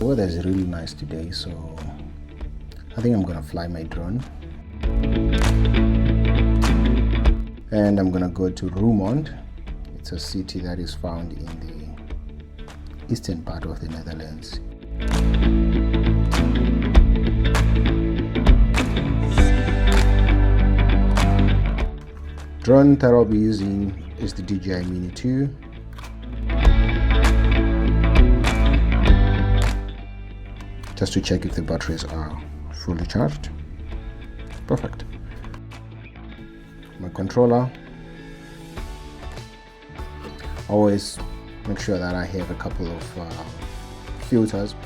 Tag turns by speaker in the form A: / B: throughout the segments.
A: The weather is really nice today, so I think I'm gonna fly my drone. And I'm gonna go to Roermond. It's a city that is found in the eastern part of the Netherlands. Drone that I'll be using is the DJI Mini 2. Just to check if the batteries are fully charged. Perfect. My controller. Always make sure that I have a couple of filters.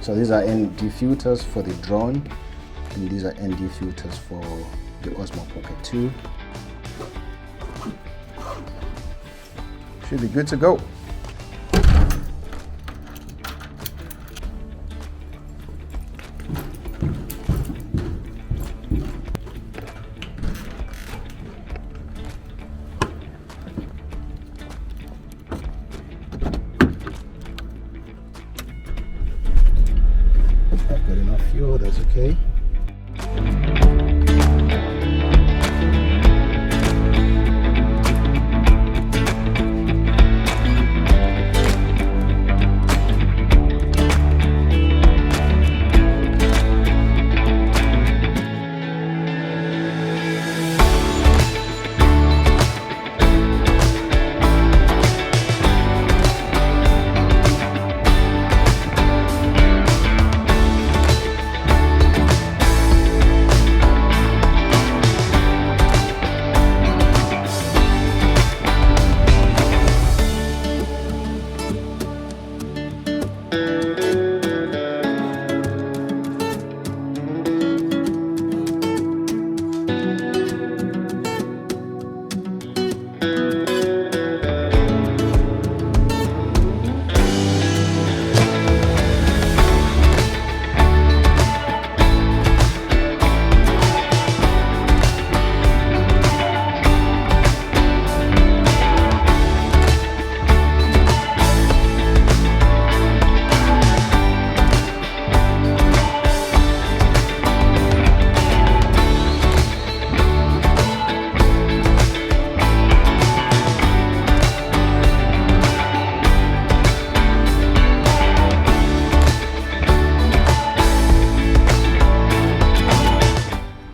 A: So these are ND filters for the drone, and these are ND filters for the Osmo Pocket 2. Should be good to go. I've got enough fuel, that's okay.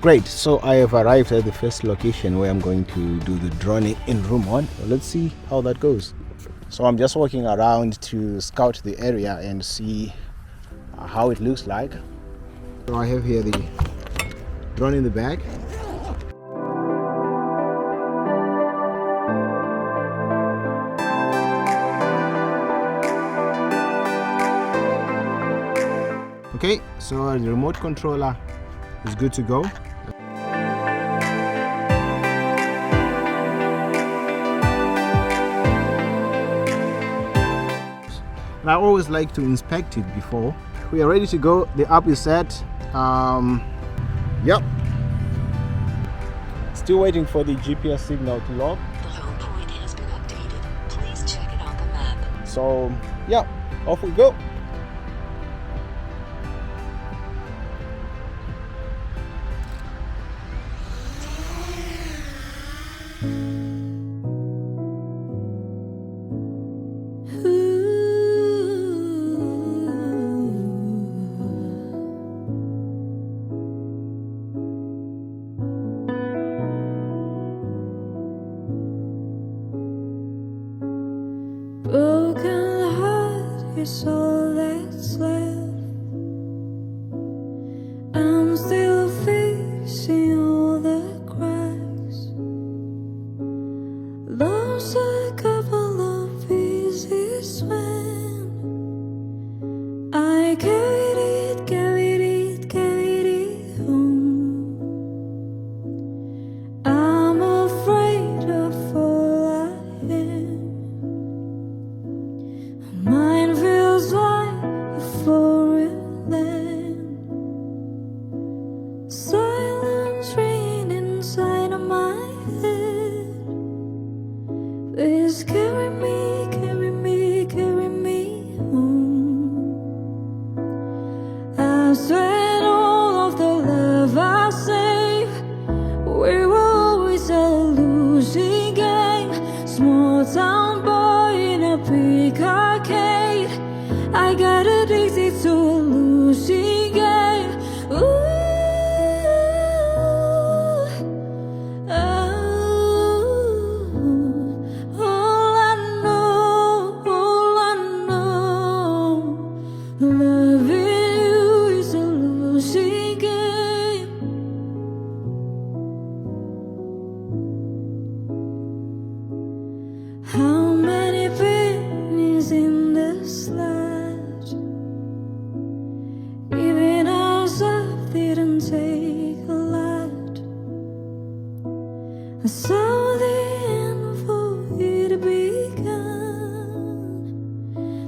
A: Great, so I have arrived at the first location where I'm going to do the drone in Roermond. Well, let's see how that goes. So I'm just walking around to scout the area and see how it looks like. So I have here the drone in the bag. Okay, so the remote controller is good to go. And I always like to inspect it before. We are ready to go. The app is set. Yep. Still waiting for the GPS signal to lock.
B: The home point has been updated. Please check it on the map.
A: So, yeah, off we go.
C: Broken heart is all that's left. I'm still fixing all the cracks. Lost a couple of pieces when I carried it home. I'm afraid of all I am. Mine feels like a I saw the end for it to begun.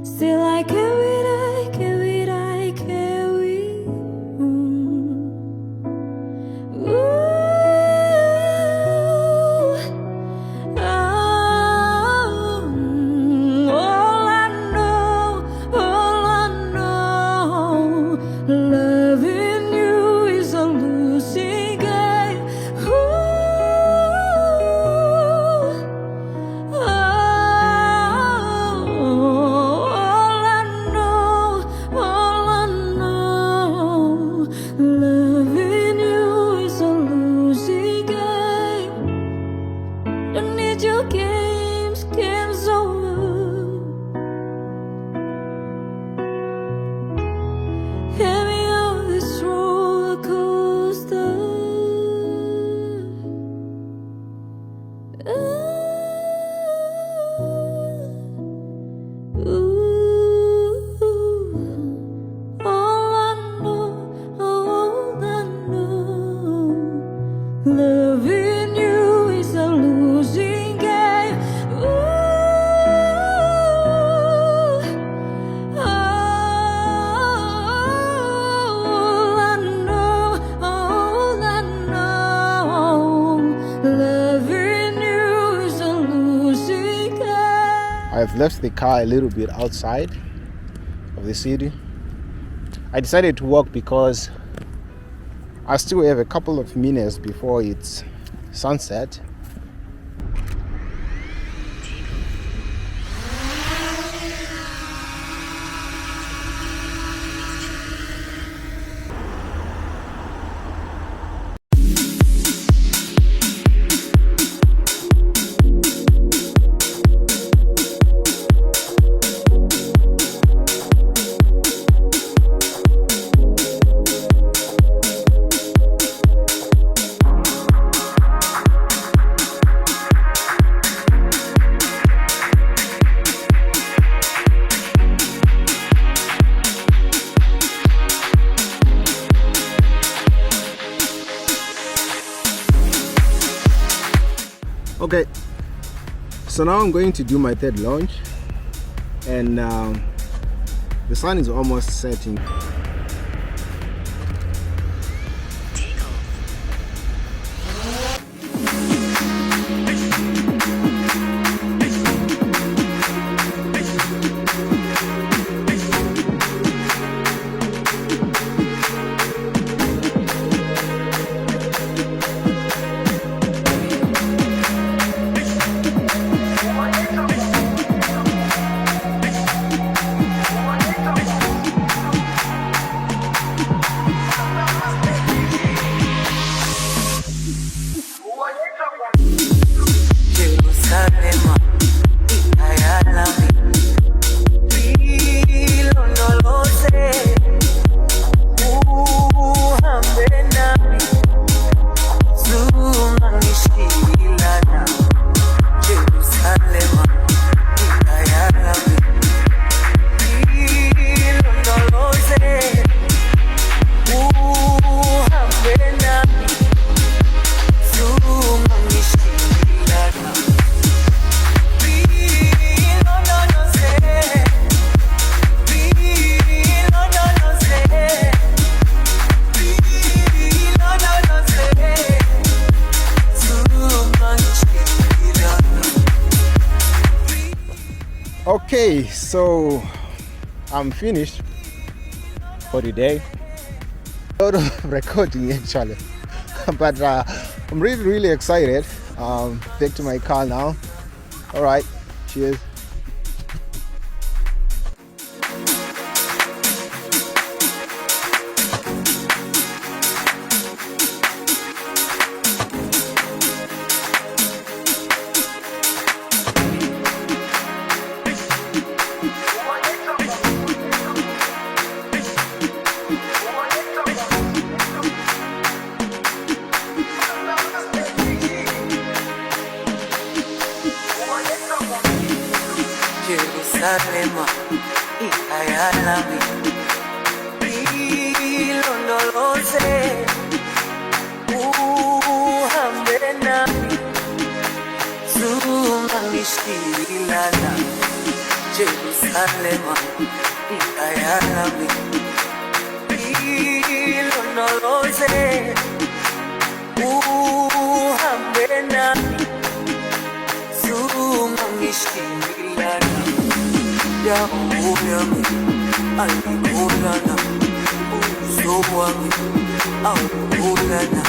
C: Still I carried, I carried on. Ooh, all I know, loving you is a losing game. All I know, loving you is a losing game. Don't need your games over. Heavy on this roller coaster. All I know, loving you is a losing game. All I know, loving you is a losing game.
A: I've left the car a little bit outside of the city. I decided to walk because I still have a couple of minutes before it's sunset. Okay, so now I'm going to do my third launch, and the sun is almost setting. Okay, so I'm finished for the day. Out of recording actually, but I'm really excited. Back to my car now. All right, cheers.
D: Jerusalema ikayalami ilondoloze uhambe nami ilala Jerusalema ikayalami ilonoloze uhambe nami sungangishilana yamu yami alikulana uso wami awukulana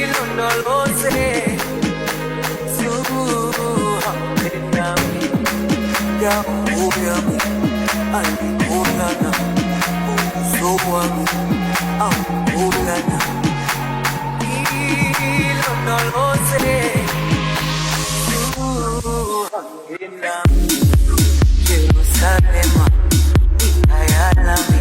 D: ilondoloze suhambe nami yamu yami alikulana uso wami awukulana ilondoloze suhambe nami Jerusalema ikayalami